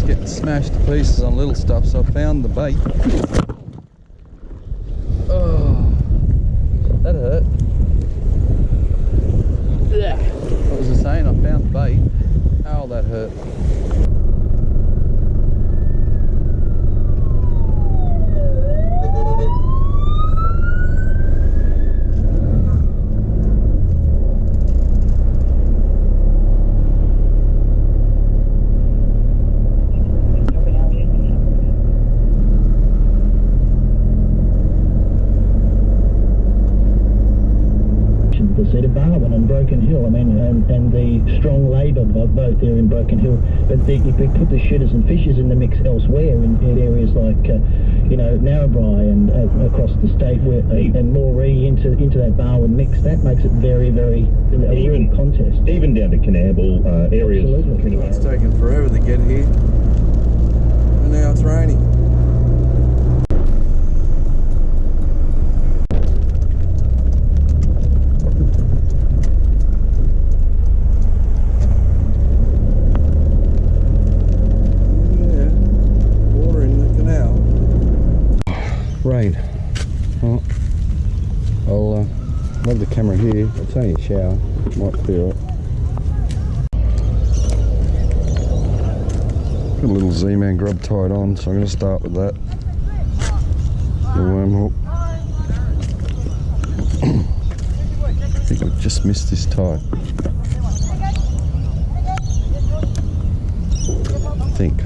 getting smashed to pieces on little stuff, so I found the bait. Oh, that hurt. Yeah. What was I saying? I found the bait. Oh, that hurt. And the strong labour of both there in Broken Hill, but if we put the shooters and fishers in the mix elsewhere in areas like you know, Narrabri and across the state, where and Moree into that Barwon mix, that makes it very, very a real contest. Even down to Canable areas. Absolutely. It's taken forever to get here, and now it's raining. Rain. Oh, I'll leave the camera here. It's only a shower. Might clear it. Got a little Z-Man grub tied on, so I'm going to start with that. The worm hook. I think I've just missed this tie. I think.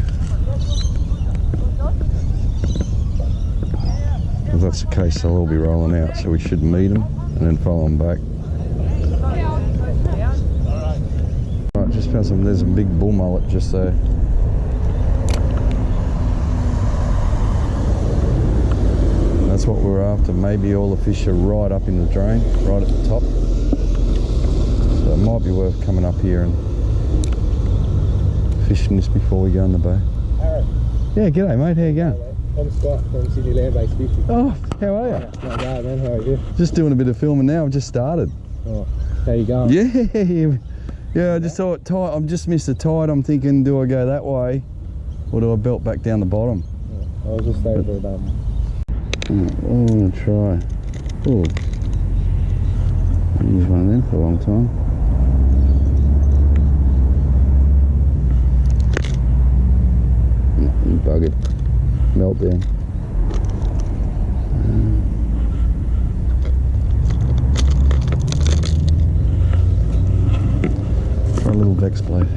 If that's the case, they'll all be rolling out, so we should meet them and then follow them back. Right, just found some. There's a big bull mullet just there. And that's what we're after. Maybe all the fish are right up in the drain, right at the top. So it might be worth coming up here and fishing this before we go in the bay. Aaron. Yeah, g'day mate, how you going? I'm Scott from Sydney Land Based Fishing. Oh, how are you? Yeah, not bad, man. How are you? Just doing a bit of filming now. I've just started. Oh, how you going? Yeah. I just saw it tight. I've just missed the tide. I'm thinking, do I go that way, or do I belt back down the bottom? Yeah, I was just over it. I'm gonna try. Oh, I haven't used one of them for a long time. You buggered. Meltdown. Try a little vex blade.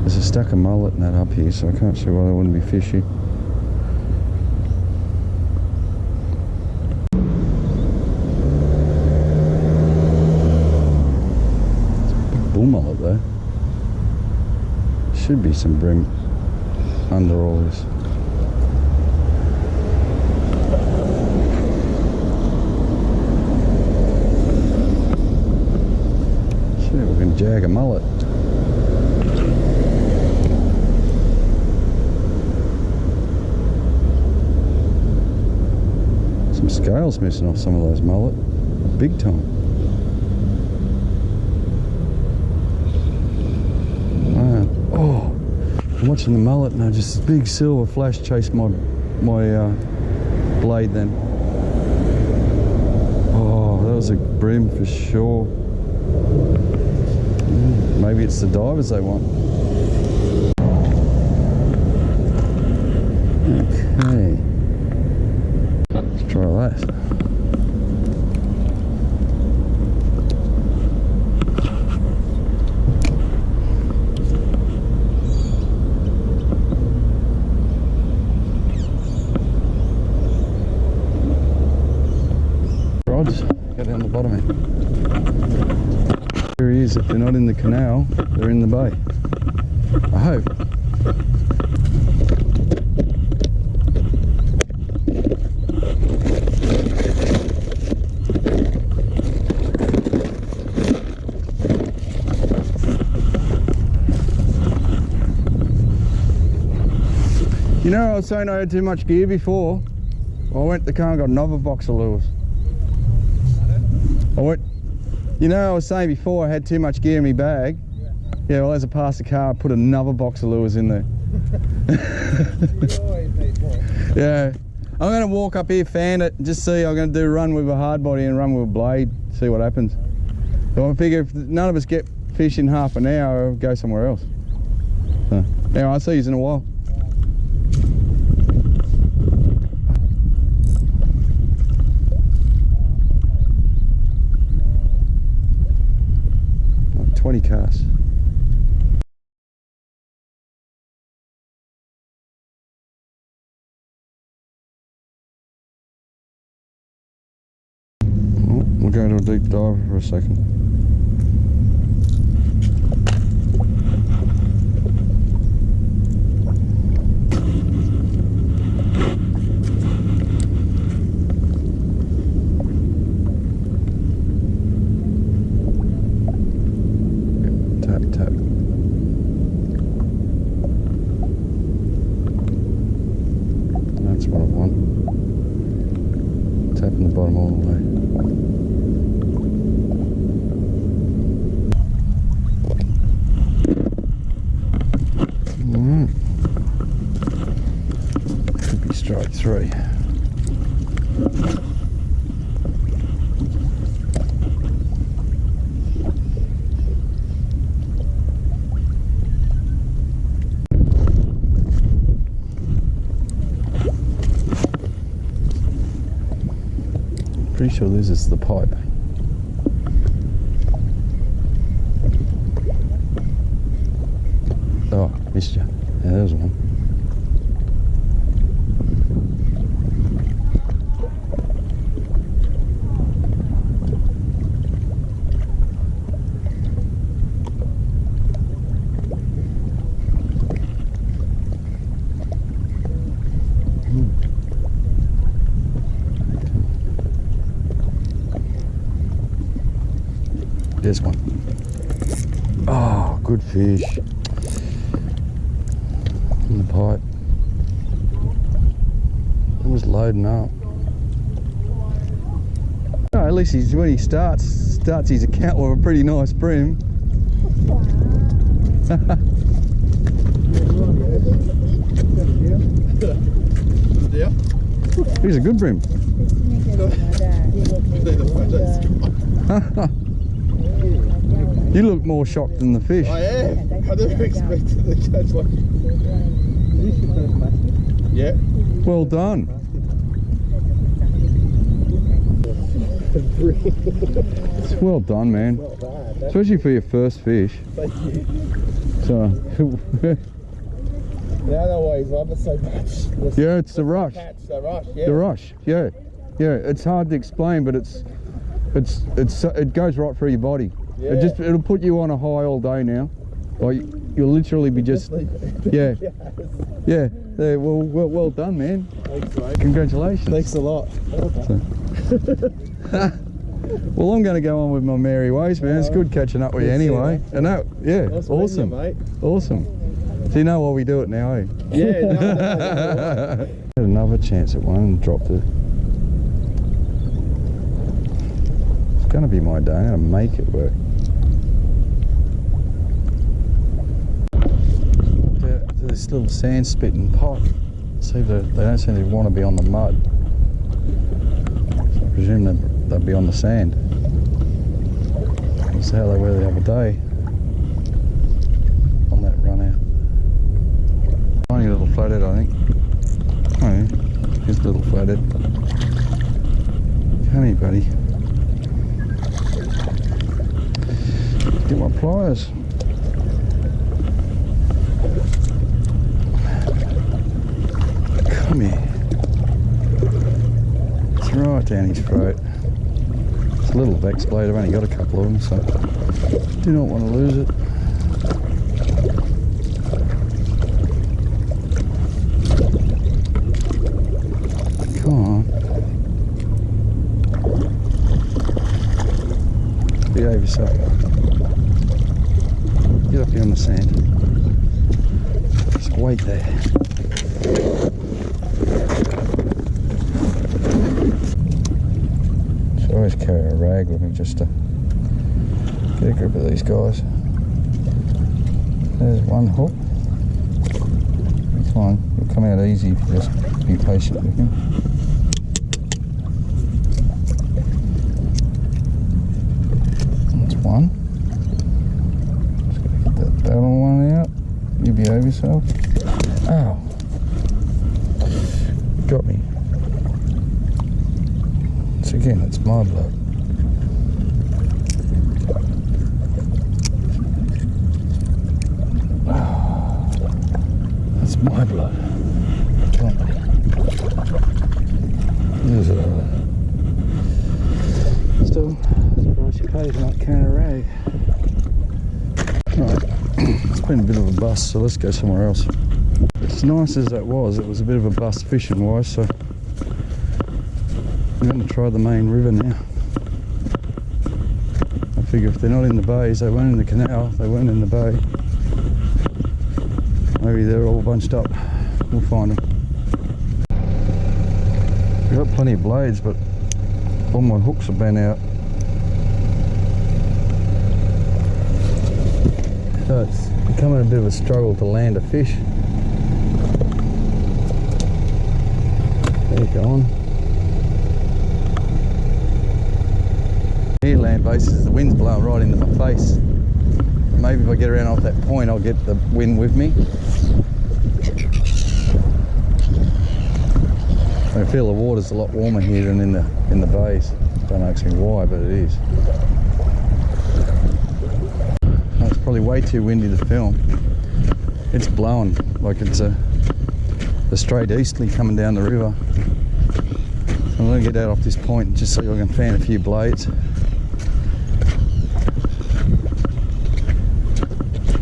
There's a stack of mullet in that up here, so I can't see why they wouldn't be fishy. It's a big bull mullet though. Should be some bream under all this. See if we can jag a mullet. Some scales missing off some of those mullet. Big time. Wow. Oh! I'm watching the mullet and just this big silver flash chased my blade then. Oh, that was a bream for sure. Maybe it's the divers they want. Okay. Let's try that. Go down the bottom here. Here he is. If they're not in the canal, they're in the bay. I hope. You know, I was saying I had too much gear before. I went to the car and got another box of lures. You know, I was saying before I had too much gear in my bag. Yeah, well, as I passed the car, I put another box of lures in there. You always need more. Yeah. I'm going to walk up here, fan it, just see. I'm going to do a run with a hard body and run with a blade, see what happens. So I figure if none of us get fish in half an hour, I'll go somewhere else. So, anyway, I'll see you in a while. Like 20 casts. We'll go to a deep dive for a second. Tap, tap. That's what I want. Tapping the bottom all the way. Could be strike 3. Pretty sure this is the pipe. Oh, missed you. Yeah, there's one. There's one. Oh, good fish. In the pipe. It was loading up. Oh, at least when he starts his account with a pretty nice bream. He's a good bream. You look more shocked than the fish. I am. I never expected the catch like. Yeah. Well done. It's well done, man. Not bad. Especially for your first fish. Thank you. So, Now know why he's love it so much. yeah, it's the rush. Catch, the rush, yeah. The rush, yeah. Yeah, it's hard to explain, but it goes right through your body. Yeah. It'll put you on a high all day now. Like you'll literally be just, yeah, yeah. There, well done, man. Thanks, mate. Congratulations. Thanks a lot. Well, I'm going to go on with my merry ways, man. It's good catching up with you anyway. And that, yeah, Nice awesome, meeting you, mate. awesome. So you know why we do it now, eh? Yeah. No. Had another chance at one and dropped it. It's going to be my day. I'm going to make it work. This little sand spitting pot. See, they don't seem to want to be on the mud. So I presume they'll be on the sand. That's how they were the other day on that run out. Tiny little flathead, I think. Oh, yeah. Here's a little flathead. Come here, buddy. Get my pliers. Come here. It's right down his throat. It's a little vex blade. I've only got a couple of them, so do not want to lose it. Come on. Behave yourself. Get up here on the sand. Just wait there. I always carry a rag with me just to get a grip of these guys. There's one hook. It's fine. It'll come out easy if you just be patient with him. That's one. Just gotta get that battle one out. You behave yourself. Ow. Got me. So again, it's my blood. That's my blood. Come on, buddy. There's still, surprised you paid not carrying a rag. Right, it's been a bit of a bust, so let's go somewhere else. As nice as that was, it was a bit of a bust fishing wise, so I'm going to try the main river now. I figure if they're not in the bays, they weren't in the canal, they weren't in the bay. Maybe they're all bunched up. We'll find them. We've got plenty of blades, but all my hooks have been out. So it's becoming a bit of a struggle to land a fish. There you go on. Here land bases, the wind's blowing right into my face. Maybe if I get around off that point, I'll get the wind with me. I feel the water's a lot warmer here than in the bays. Don't ask me why, but it is. Oh, it's probably way too windy to film. It's blowing like it's a straight easterly coming down the river. I'm going to get out off this point just so I can fan a few blades.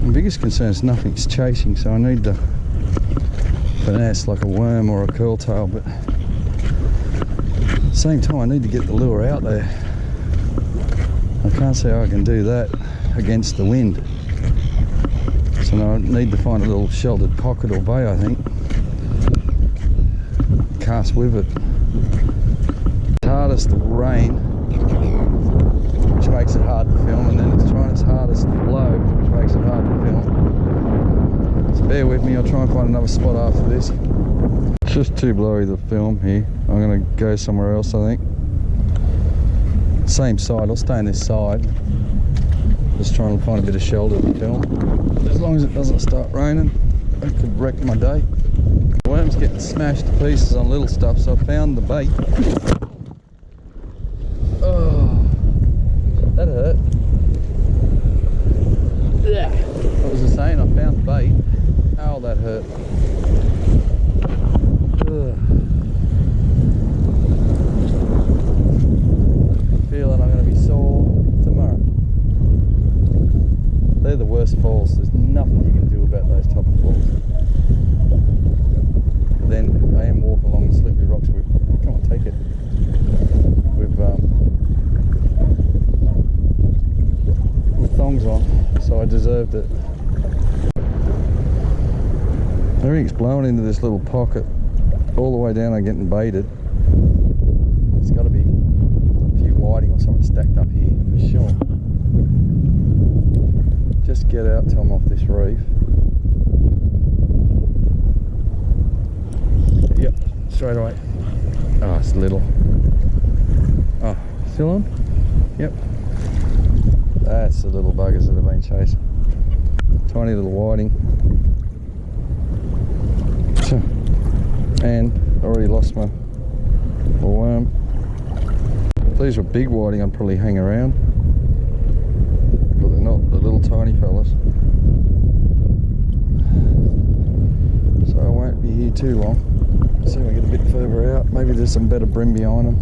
My biggest concern is nothing's chasing, so I need to finesse like a worm or a curltail, but at the same time I need to get the lure out there. I can't see how I can do that against the wind. So now I need to find a little sheltered pocket or bay, I think. Cast with it. It's hardest to rain, which makes it hard to film, and then it's trying its hardest to blow, which makes it hard to film. So bear with me, I'll try and find another spot after this. It's just too blowy to film here. I'm going to go somewhere else, I think. Same side, I'll stay on this side. Just trying to find a bit of shelter to film. As long as it doesn't start raining, it could wreck my day. Worms getting smashed to pieces on little stuff, so I found the bait. Oh, that hurt. Yeah. What was I saying? I found the bait. Oh, that hurt. Ugh. Feeling I'm going to be sore tomorrow. They're the worst falls. There's nothing you can do about those type of falls. But then I am walking along the slippery rocks with, come on, take it, with thongs on, so I deserved it. Everything's blowing into this little pocket. All the way down I'm getting baited. There's got to be a few whiting or something stacked up here for sure. Just get out till I'm off this reef. Yep, straight away. Oh, it's little. Oh, still on? Yep. That's the little buggers that have been chasing. Tiny little whiting. And I already lost my worm. If these were big whiting, I'd probably hang around. But they're not, the little tiny fellas. So I won't be here too long. See if I get a bit further out. Maybe there's some better bream behind them.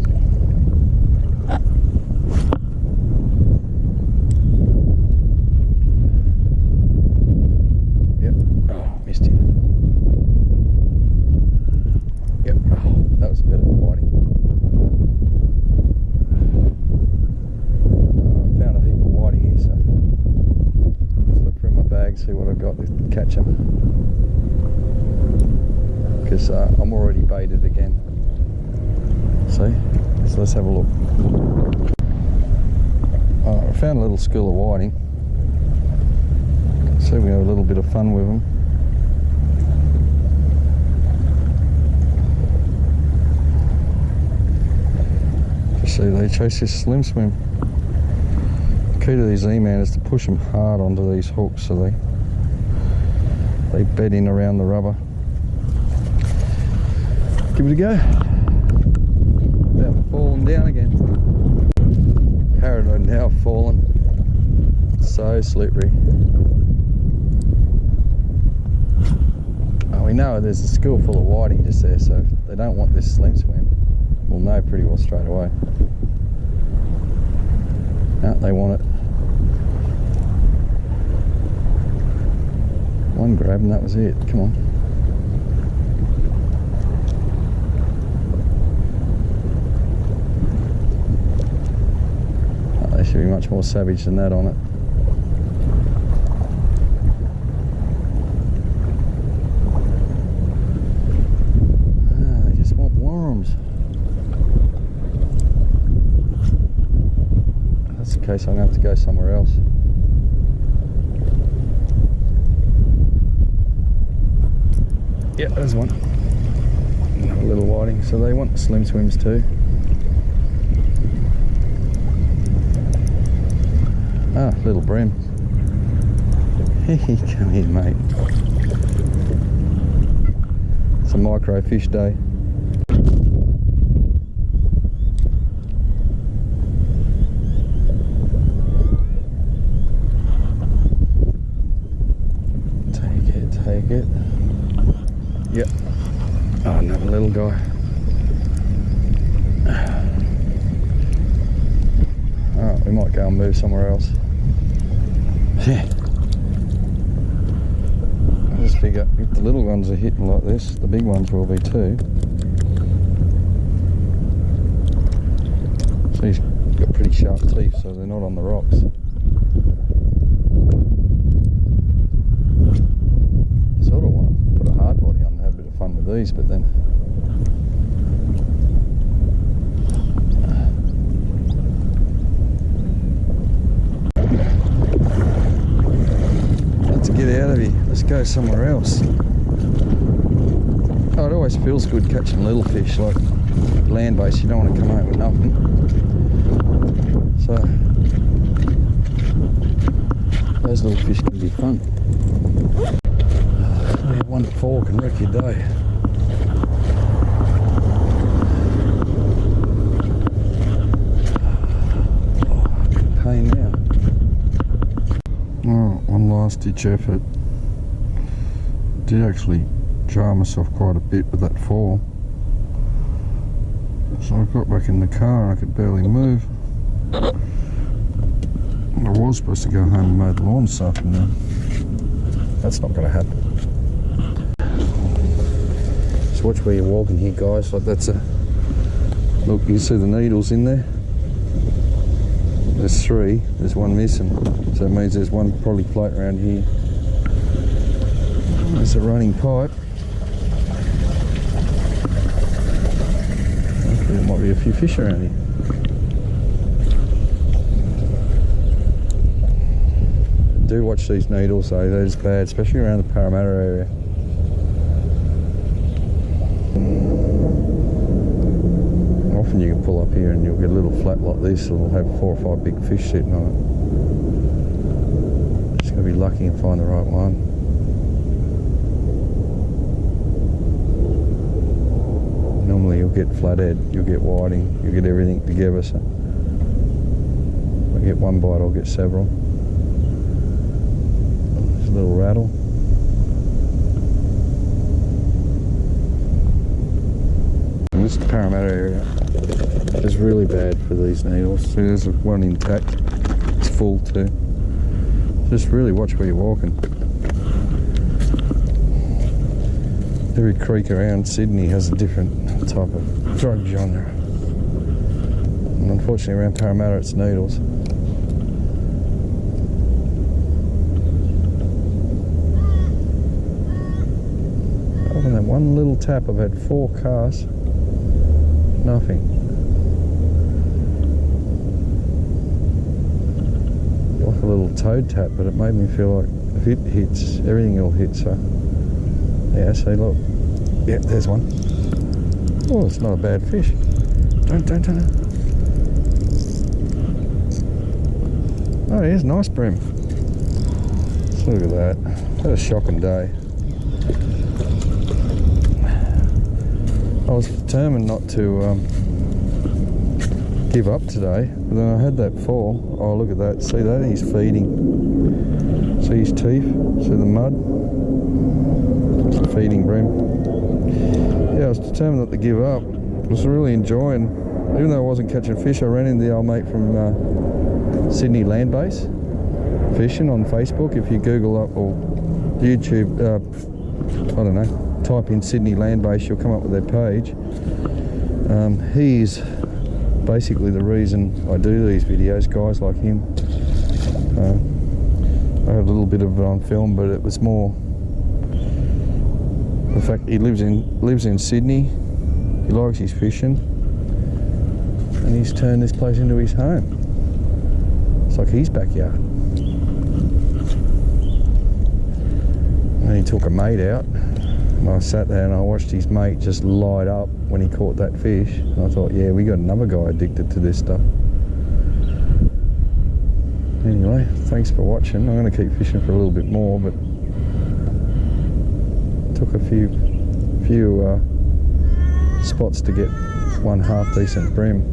Yep. Oh, missed it. Yep. Oh, that was a bit of a whiting. I found a heap of whiting here, so flip through my bag, see what I've got to catch them. Because I'm already baited again. See? So let's have a look. I found a little school of whiting. So we have a little bit of fun with them. See, they chase this slim swim. The key to these E-man is to push them hard onto these hooks so they bed in around the rubber. Give it a go. About falling down again. Parrot now fallen. So slippery. Oh, we know there's a school full of whiting just there, so if they don't want this slim swim, we'll know pretty well straight away. No, they want it. One grab and that was it. Come on. Oh, they should be much more savage than that on it. Ah, they just want worms. That's the case, I'm going to have to go somewhere else. Yeah, there's one. Another little whiting. So they want the slim swims too. Ah, little bream. Come here, mate. It's a micro fish day. Take it. Yep. Oh, another little guy. Alright, we might go and move somewhere else. Yeah. I just figure if the little ones are hitting like this, the big ones will be too. So he's got pretty sharp teeth, so they're not on the rocks. Sort of want to put a hard body on and have a bit of fun with these, but then let's get out of here. Let's go somewhere else. Oh, it always feels good catching little fish, like land-based. You don't want to come home with nothing. So those little fish can be fun. One fall can wreck your day. Oh, pain now. Oh, one last ditch effort. Did actually jar myself quite a bit with that fall. So I got back in the car and I could barely move. I was supposed to go home and mow the lawn this afternoon. That's not going to happen. So watch where you're walking here, guys. Like that's a look. You can see the needles in there. There's 3. There's one missing. So it means there's one probably floating around here. There's a running pipe. Okay, there might be a few fish around here. Do watch these needles though. They're just bad, especially around the Parramatta area. Often you can pull up here and you'll get a little flat like this, and it'll have 4 or 5 big fish sitting on it. Just got to be lucky and find the right one. Normally you'll get flathead, you'll get whiting, you'll get everything together. So if I get one bite, I'll get several. There's a little rattle. This Parramatta area is really bad for these needles. See, there's one intact. It's full too. Just really watch where you're walking. Every creek around Sydney has a different type of drug genre. And unfortunately around Parramatta it's needles. Other than that one little tap, I've had 4 casts. Nothing. Like a little toad tap, but it made me feel like If it hits, everything will hit, so. Yeah, see, look. Yep, there's one. Oh, it's not a bad fish. Don't. Oh, here's a nice bream. Let's look at that. What a shocking day. I was determined not to give up today, but then I had that fall. Oh, look at that. See that? He's feeding. See his teeth? See the mud? It's a feeding bream. Yeah, I was determined not to give up. I was really enjoying, even though I wasn't catching fish, I ran into the old mate from Sydney Land Base Fishing on Facebook. If you Google up or YouTube, I don't know, type in Sydney Land Base, you'll come up with their page. He's basically the reason I do these videos, guys like him. I have a little bit of it on film, but it was more the fact he lives in Sydney. He likes his fishing, and he's turned this place into his home. It's like his backyard. And he took a mate out, and I sat there and I watched his mate just light up when he caught that fish. And I thought, yeah, we got another guy addicted to this stuff. Anyway, thanks for watching. I'm going to keep fishing for a little bit more, but took a few spots to get one half decent bream.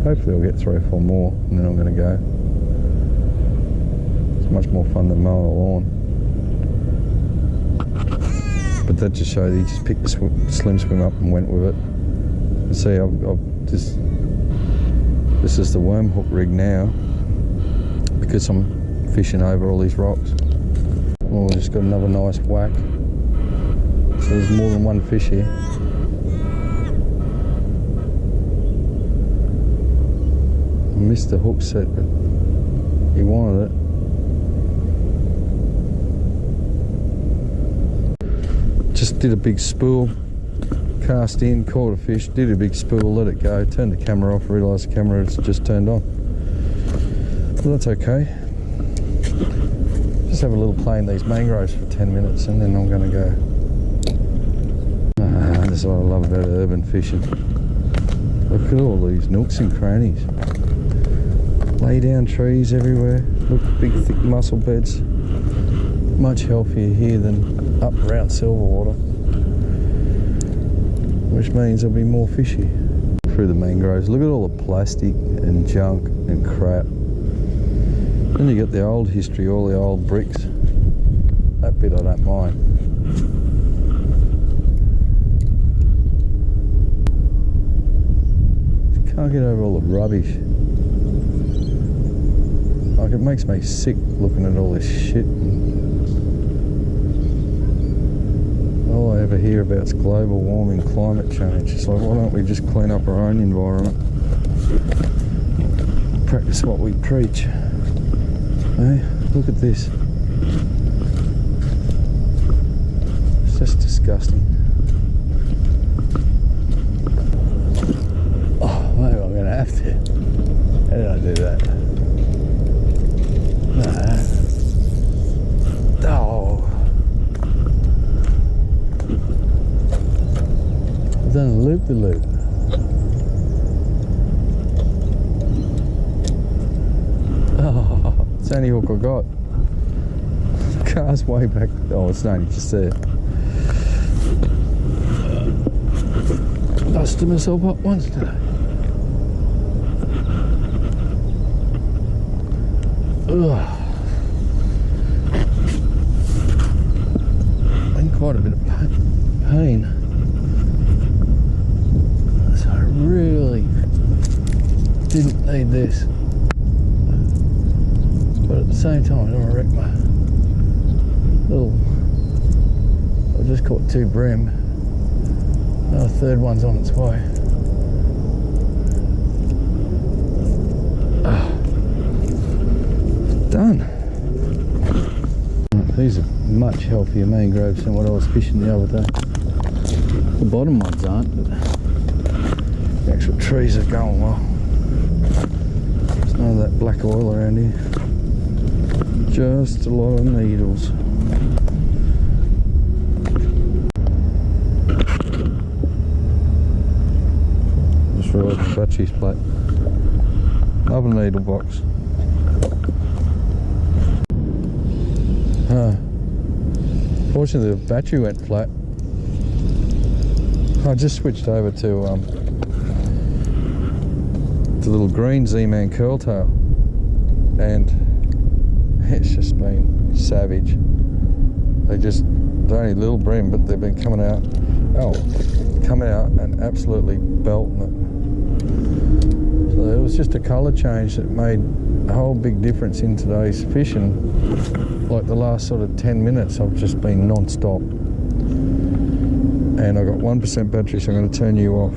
Hopefully I'll get 3 or 4 more, and then I'm going to go. It's much more fun than mowing a lawn. But that just showed he just picked the slim swim up and went with it. And see, this is the worm hook rig now, because I'm fishing over all these rocks. Oh, just got another nice whack. So there's more than one fish here. I missed the hook set, but he wanted it. Just did a big spool, cast in, caught a fish, did a big spool, let it go, turned the camera off, realised the camera has just turned on. But that's okay. Just have a little play in these mangroves for 10 minutes and then I'm going to go. This is what I love about urban fishing. Look at all these nooks and crannies. Lay down trees everywhere. Look, big thick mussel beds. Much healthier here than up around Silverwater, which means there'll be more fish here. Through the mangroves, look at all the plastic and junk and crap. Then you get the old history, all the old bricks. That bit I don't mind. Just can't get over all the rubbish. Like, it makes me sick looking at all this shit. All I ever hear about is global warming, climate change. It's like, why don't we just clean up our own environment? Practice what we preach. Hey, look at this. It's just disgusting. Oh, maybe I'm gonna have to. How did I do that? Nah. Oh. I've done a loop-de-loop. Oh, it's the only hook I got. The car's way back. Oh, it's only just there. Busted myself up once today. Ugh. In quite a bit of pain. So I really didn't need this. But at the same time, I don't want to wreck my little. I just caught 2 bream. A third one's on its way. Done. These are much healthier mangroves than what I was fishing the other day. The bottom ones aren't, but the actual trees are going well. It's None of that black oil around here. Just a lot of needles. Just realised the battery's flat. Another needle box. Fortunately the battery went flat. I just switched over to the little green Z-Man curl tail, and it's just been savage. They're only little bream, but they've been coming out and absolutely belting it. So it was just a colour change that made a whole big difference in today's fishing. Like the last sort of 10 minutes I've just been non-stop. And I've got 1% battery, so I'm going to turn you off.